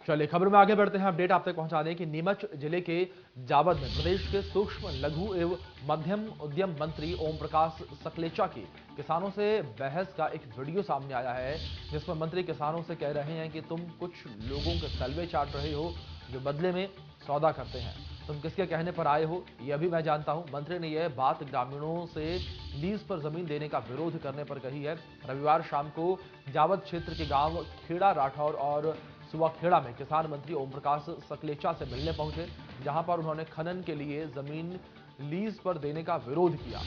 चलिए खबर में आगे बढ़ते हैं। अपडेट आप तक पहुंचा दें कि नीमच जिले के जावद में प्रदेश के सूक्ष्म लघु एवं मध्यम उद्यम मंत्री ओम प्रकाश सकलेचा की किसानों से बहस का एक वीडियो सामने आया है, जिसमें मंत्री किसानों से कह रहे हैं कि तुम कुछ लोगों के तलवे चाट रहे हो जो बदले में सौदा करते हैं। तुम किसके कहने पर आए हो यह भी मैं जानता हूं। मंत्री ने यह बात ग्रामीणों से लीज पर जमीन देने का विरोध करने पर कही है। रविवार शाम को जावद क्षेत्र के गांव खेड़ा राठौर और सुवाखेड़ा में किसान मंत्री ओम प्रकाश सकलेचा से मिलने पहुंचे, जहां पर उन्होंने खनन के लिए जमीन लीज पर देने का विरोध किया।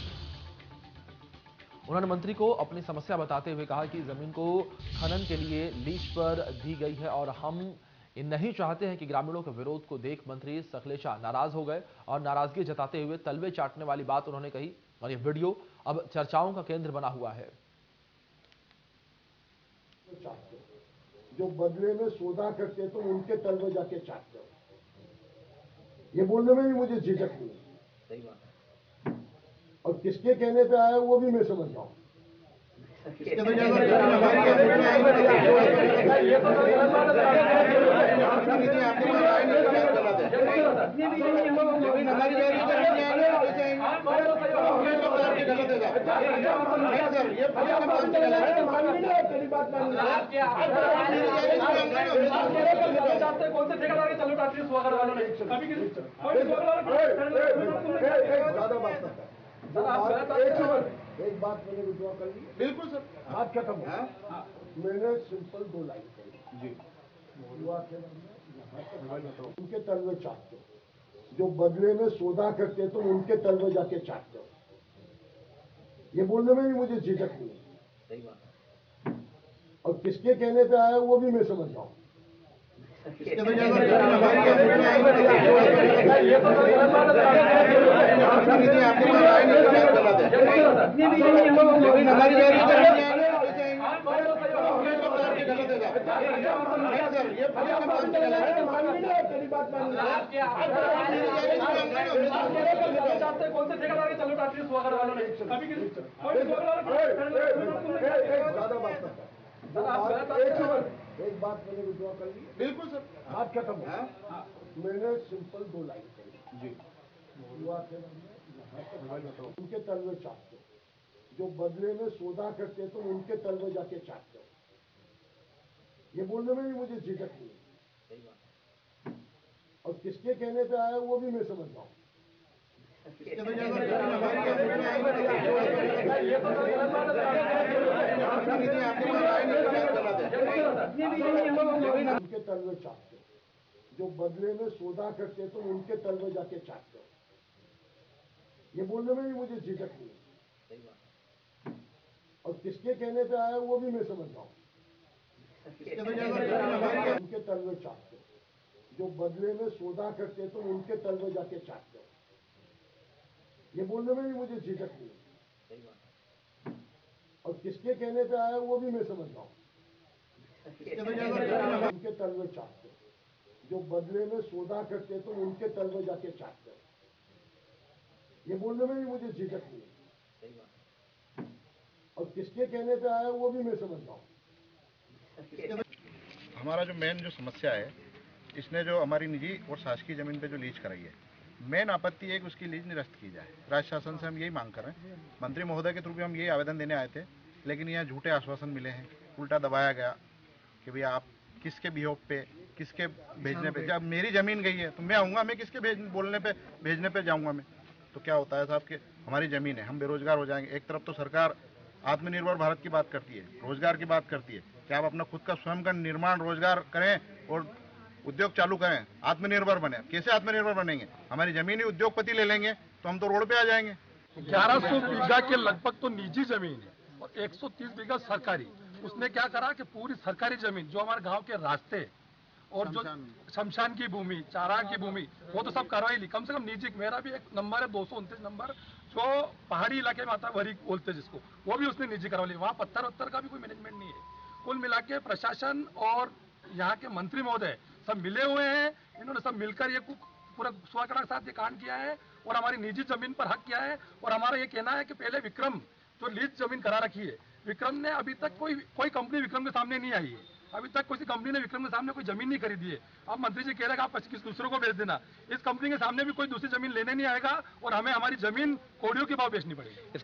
उन्होंने मंत्री को अपनी समस्या बताते हुए कहा कि जमीन को खनन के लिए लीज पर दी गई है और हम नहीं चाहते हैं कि ग्रामीणों के विरोध को देख मंत्री सकलेचा नाराज हो गए और नाराजगी जताते हुए तलवे चाटने वाली बात उन्होंने कही और यह वीडियो अब चर्चाओं का केंद्र बना हुआ है। जो बदले में सौदा करते तो उनके तलवे जाके चाटते हो, ये बोलने में भी मुझे झिझक नहीं है। सही बात है। और किसके कहने पे आया वो भी मैं समझ रहा हूँ। एक बात मैंने विड्रॉ कर ली। बिल्कुल सर, बात खत्म हो। मैंने सिंपल 2 लाइन कही जी। उनके तलवे चाटते हो, जो बदले में सौदा करते तो उनके तलवे जाके चाटते हो, ये बोलने में भी मुझे झिझक नहीं है। सही बात है। और किसके कहने पे आया वो भी मैं समझ रहा हूँ। एक बात मैंने विड्रॉ कर ली। बिल्कुल सर, बात खत्म हो। मैंने सिंपल 2 लाइन कही जी। उनके तलवे चाटते हो, जो बदले में सौदा करते तो उनके तलवे जाके चाटते हो, ये बोलने में भी मुझे झिझक नहीं है। सही बात है। और किसके कहने पे आया वो भी मैं समझ रहा हूँ। उनके तलवे चाटते हो, जो बदले में सौदा करते तो उनके तलवे जाके चाटते हो, ये बोलने में भी मुझे झिझक नहीं है। सही बात है। और किसके कहने पे आया वो भी मैं समझ रहा हूँ। उनके तलवे चाटते हो, जो बदले में सौदा करते तो उनके तलवे जाके चाटते हो, ये बोलने में भी मुझे झिझक नहीं है। सही बात है। और किसके कहने पे आया वो भी मैं समझ रहा हूँ। उनके तलवे चाटते हो, जो बदले में सौदा करते तो उनके तलवे जाके चाटते हो, ये बोलने में भी मुझे झिझक नहीं है। सही बात है। और किसके कहने पे आया वो भी मैं समझ रहा हूँ। हमारा जो मेन जो समस्या है, इसने जो हमारी निजी और शासकीय जमीन पे जो लीज कराई है, मेन आपत्ति है कि उसकी लीज निरस्त की जाए। राज्य शासन से हम यही मांग कर रहे हैं। मंत्री महोदय के थ्रू भी हम यही आवेदन देने आए थे, लेकिन यहाँ झूठे आश्वासन मिले हैं, उल्टा दबाया गया कि भैया आप किसके बिहोप पे, किसके भेजने पे, जब मेरी जमीन गई है तो मैं आऊँगा, मैं किसके बोलने पे भेजने पे जाऊँगा मैं। तो क्या होता है साहब कि हमारी ज़मीन है, हम बेरोजगार हो जाएंगे। एक तरफ तो सरकार आत्मनिर्भर भारत की बात करती है, रोजगार की बात करती है कि आप अपना खुद का स्वयं का निर्माण रोजगार करें और उद्योग चालू करें, आत्मनिर्भर बने। कैसे आत्मनिर्भर बनेंगे? हमारी जमीन ही उद्योगपति ले लेंगे तो हम तो रोड पे आ जाएंगे। 1100 बीघा के लगभग तो निजी जमीन है और 130 बीघा सरकारी। उसने क्या करा कि पूरी सरकारी जमीन जो हमारे गांव के रास्ते और जो शमशान की भूमि, चारा की भूमि, वो तो सब करवाई ली। कम से कम निजी, मेरा भी एक नंबर है 229 नंबर, जो पहाड़ी इलाके में आता है, वरी बोलते जिसको, वो भी उसने निजी करवा ली। वहाँ पत्थर वत्थर का भी कोई मैनेजमेंट नहीं है। कुल मिला के प्रशासन और यहाँ के मंत्री महोदय सब मिले हुए हैं। इन्होंने सब मिलकर ये पूरा सुवाखेड़ा के साथ ये कांड किया है और हमारी निजी जमीन पर हक किया है। और हमारा ये कहना है कि पहले विक्रम जो लीज जमीन करा रखी है, विक्रम ने अभी तक कोई कंपनी विक्रम के सामने नहीं आई है। अभी तक किसी कंपनी ने विक्रम के सामने कोई जमीन नहीं खरीदी है। अब मंत्री जी कह रहे हैं कि आप किसी दूसरों को बेच देना। इस कंपनी के सामने भी कोई दूसरी जमीन लेने नहीं आएगा और हमें हमारी जमीन कौड़ियों के भाव बेचनी पड़ेगी।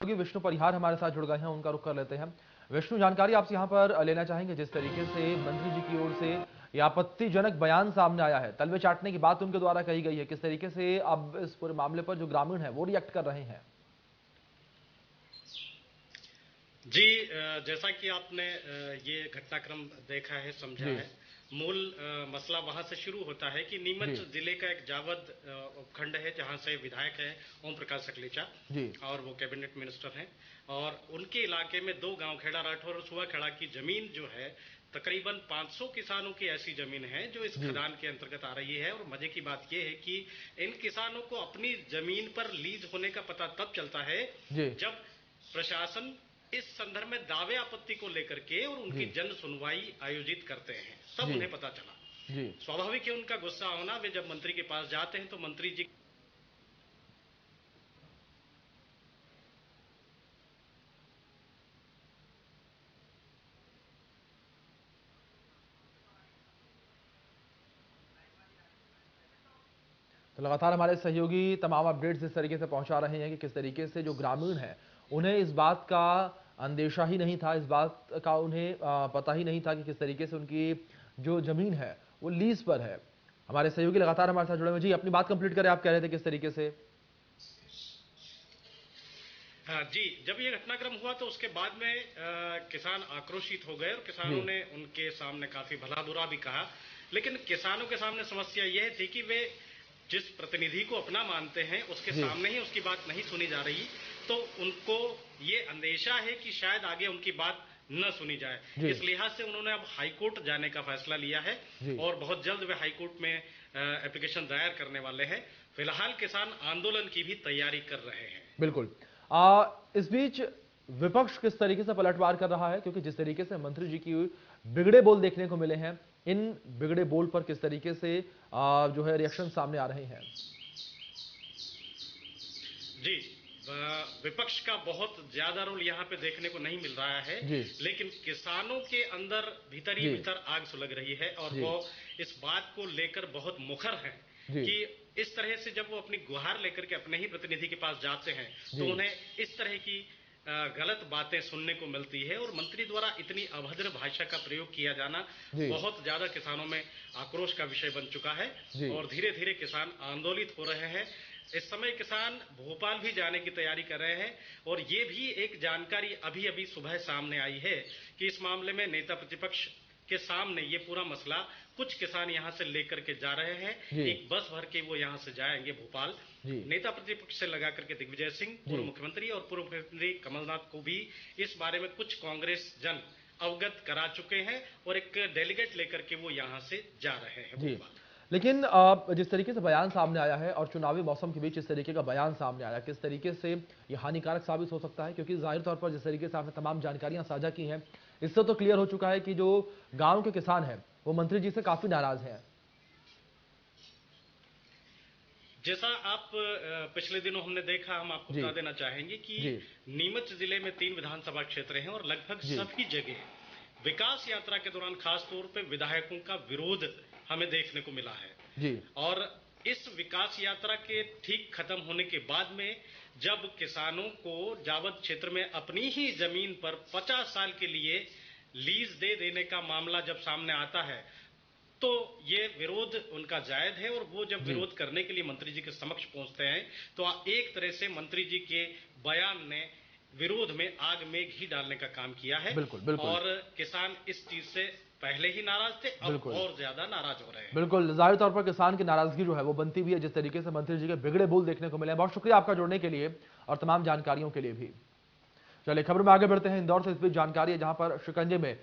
क्योंकि विष्णु परिहार हमारे साथ जुड़ गए हैं, उनका रुख कर लेते हैं। विष्णु, जानकारी आपसे यहाँ पर लेना चाहेंगे, जिस तरीके से मंत्री जी की ओर से यह आपत्तिजनक बयान सामने आया है, तलवे चाटने की बात उनके द्वारा कही गई है, किस तरीके से अब इस पूरे मामले पर जो ग्रामीण है वो रिएक्ट कर रहे हैं? जी, जैसा कि आपने ये घटनाक्रम देखा है, समझा है, मूल मसला वहां से शुरू होता है कि नीमच जिले का एक जावद उपखंड है जहां से विधायक है ओम प्रकाश सकलेचा और वो कैबिनेट मिनिस्टर हैं, और उनके इलाके में 2 गांव खेड़ा राठौर और सुहाखेड़ा की जमीन जो है तकरीबन 500 किसानों की ऐसी जमीन है जो इस खदान के अंतर्गत आ रही है। और मजे की बात यह है कि इन किसानों को अपनी जमीन पर लीज होने का पता तब चलता है जब प्रशासन इस संदर्भ में दावे आपत्ति को लेकर के और उनकी जन सुनवाई आयोजित करते हैं, तब उन्हें पता चला। स्वाभाविक है उनका गुस्सा होना। वे जब मंत्री के पास जाते हैं तो मंत्री जी तो लगातार हमारे सहयोगी तमाम अपडेट्स इस तरीके से पहुंचा रहे हैं कि किस तरीके से जो ग्रामीण हैं उन्हें इस बात का अंदेशा ही नहीं था, इस बात का उन्हें पता ही नहीं था कि किस तरीके से उनकी जो जमीन है वो लीज पर है। हमारे सहयोगी लगातार हमारे साथ जुड़े हुए। जी, अपनी बात कंप्लीट करें, आप कह रहे थे किस तरीके से? हाँ जी, जब ये घटनाक्रम हुआ तो उसके बाद में किसान आक्रोशित हो गए और किसानों ने उनके सामने काफी भला बुरा भी कहा। लेकिन किसानों के सामने समस्या यह थी कि वे जिस प्रतिनिधि को अपना मानते हैं उसके सामने ही उसकी बात नहीं सुनी जा रही, तो उनको ये अंदेशा है कि शायद आगे उनकी बात न सुनी जाए। इस लिहाज से उन्होंने अब हाईकोर्ट जाने का फैसला लिया है और बहुत जल्द वे हाईकोर्ट में एप्लीकेशन दायर करने वाले हैं। फिलहाल किसान आंदोलन की भी तैयारी कर रहे हैं। बिल्कुल। इस बीच विपक्ष किस तरीके से पलटवार कर रहा है, क्योंकि जिस तरीके से मंत्री जी की बिगड़े बोल देखने को मिले हैं, इन बिगड़े बोल पर किस तरीके से जो है रिएक्शन सामने आ रहे हैं? जी, विपक्ष का बहुत ज्यादा रोल यहाँ पे देखने को नहीं मिल रहा है, लेकिन किसानों के अंदर भीतर ही भीतर आग सुलग रही है और वो इस बात को लेकर बहुत मुखर हैं कि इस तरह से जब वो अपनी गुहार लेकर के अपने ही प्रतिनिधि के पास जाते हैं तो उन्हें इस तरह की गलत बातें सुनने को मिलती है और मंत्री द्वारा इतनी अभद्र भाषा का प्रयोग किया जाना बहुत ज्यादा किसानों में आक्रोश का विषय बन चुका है और धीरे धीरे किसान आंदोलित हो रहे हैं। इस समय किसान भोपाल भी जाने की तैयारी कर रहे हैं और ये भी एक जानकारी अभी अभी सुबह सामने आई है कि इस मामले में नेता प्रतिपक्ष के सामने ये पूरा मसला कुछ किसान यहाँ से लेकर के जा रहे हैं। एक बस भर के वो यहाँ से जाएंगे भोपाल। नेता प्रतिपक्ष से लगा करके दिग्विजय सिंह, पूर्व मुख्यमंत्री और पूर्व मुख्यमंत्री कमलनाथ को भी इस बारे में कुछ कांग्रेस जन अवगत करा चुके हैं और एक डेलीगेट लेकर के वो यहाँ से जा रहे हैं भोपाल। लेकिन जिस तरीके से बयान सामने आया है और चुनावी मौसम के बीच इस तरीके का बयान सामने आया, किस तरीके से ये हानिकारक साबित हो सकता है? क्योंकि जाहिर तौर पर जिस तरीके से आपने तमाम जानकारियां साझा की हैं, इससे तो क्लियर हो चुका है कि जो गांव के किसान हैं वो मंत्री जी से काफी नाराज हैं। जैसा आप पिछले दिनों हमने देखा, हम आपको बता देना चाहेंगे कि नीमच जिले में 3 विधानसभा क्षेत्र हैं और लगभग सभी जगह विकास यात्रा के दौरान खास तौर पे विधायकों का विरोध हमें देखने को मिला है। और इस विकास यात्रा के ठीक खत्म होने के बाद में जब किसानों को जावद क्षेत्र में अपनी ही जमीन पर 50 साल के लिए लीज दे देने का मामला जब सामने आता है तो ये विरोध उनका जायज है और वो जब विरोध करने के लिए मंत्री जी के समक्ष पहुंचते हैं तो एक तरह से मंत्री जी के बयान ने विरोध में आग में घी डालने का काम किया है। बिल्कुल। और किसान इस चीज से पहले ही नाराज थे, अब और ज्यादा नाराज हो रहे हैं। बिल्कुल, जाहिर तौर पर किसान की नाराजगी जो है वो बनती भी है जिस तरीके से मंत्री जी के बिगड़े बोल देखने को मिले हैं। बहुत शुक्रिया आपका जुड़ने के लिए और तमाम जानकारियों के लिए भी। चलिए खबर में आगे बढ़ते हैं। इंदौर से इस बीच जानकारी है जहां पर शिकंजे में